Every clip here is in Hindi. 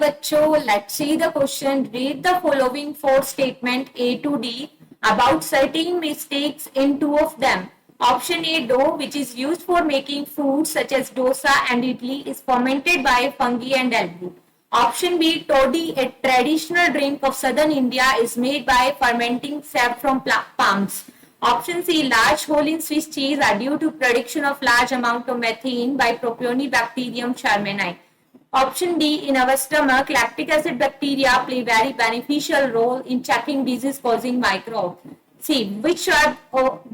बच्चों, let's see the question. Read the following four statement A to D about certain mistakes in two of them. Option A, dough which is used for making food such as dosa and idli is fermented by fungi and algae. Option B, toddy, a traditional drink of southern India, is made by fermenting sap from palms. Option C, large hole in Swiss cheese are due to production of large amount of methane by Propionibacterium charmanii. Option D, in our stomach, lactic acid bacteria play very beneficial role in checking disease causing microbes. See, which are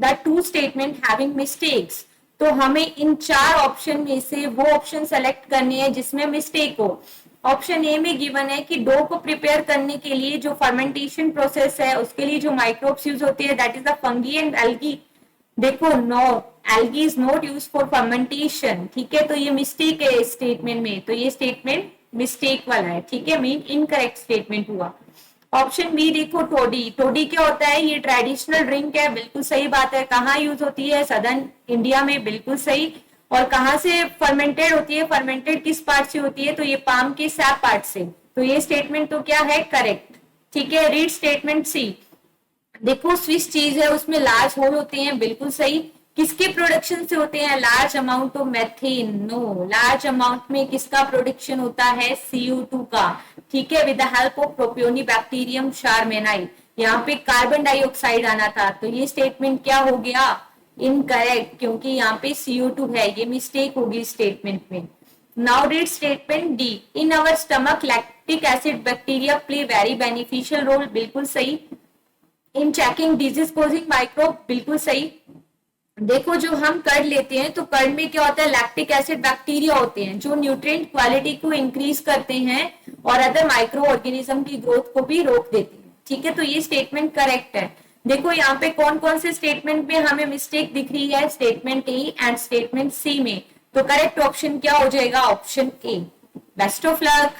the two statement having mistakes? तो हमें इन चार ऑप्शन में से वो ऑप्शन सेलेक्ट करनी है जिसमें मिस्टेक हो. ऑप्शन ए में गिवन है कि डो को प्रिपेयर करने के लिए जो फर्मेंटेशन प्रोसेस है उसके लिए जो माइक्रोब्स यूज होते हैं that is the fungi and algae. देखो, no, algae is not use for fermentation. ठीक है, तो ये मिस्टेक है स्टेटमेंट में, तो ये स्टेटमेंट मिस्टेक वाला है. ठीक है, मीन इनकरेक्ट स्टेटमेंट हुआ. ऑप्शन बी देखो, टोडी. टोडी क्या होता है? ये ट्रेडिशनल ड्रिंक है. बिल्कुल सही बात है. कहाँ यूज होती है? सदर्न इंडिया में. बिल्कुल सही. और कहाँ से फर्मेंटेड होती है? फर्मेंटेड किस पार्ट से होती है? तो ये पाम के सैप पार्ट से. तो ये स्टेटमेंट तो क्या है? करेक्ट. ठीक है, रीड स्टेटमेंट सी. देखो, स्विस चीज है, उसमें लार्ज होल होते हैं. बिल्कुल सही. किसके प्रोडक्शन से होते हैं? Large amount of methane. No, large amount में किसका प्रोडक्शन होता है? CO2 का. ठीक है, with the help of propionibacterium shermanii. यहाँ पे कार्बन डाइऑक्साइड आना था, तो ये स्टेटमेंट क्या हो गया? इनकरेक्ट, क्योंकि यहाँ पे CO2 है. ये मिस्टेक होगी स्टेटमेंट में. Now read statement D. In our stomach lactic acid bacteria play very beneficial role. बिल्कुल सही. In checking disease causing microbe. बिल्कुल सही. देखो, जो हम कर्ड लेते हैं तो कर्ड में क्या होता है? लैक्टिक एसिड बैक्टीरिया होते हैं जो न्यूट्रिएंट क्वालिटी को इंक्रीज करते हैं और अदर माइक्रो ऑर्गेनिज्म की ग्रोथ को भी रोक देते हैं. ठीक है, तो ये स्टेटमेंट करेक्ट है. देखो, यहाँ पे कौन कौन से स्टेटमेंट में हमें मिस्टेक दिख रही है? Statement A and statement C में. तो करेक्ट ऑप्शन क्या हो जाएगा? Option A. Best of luck.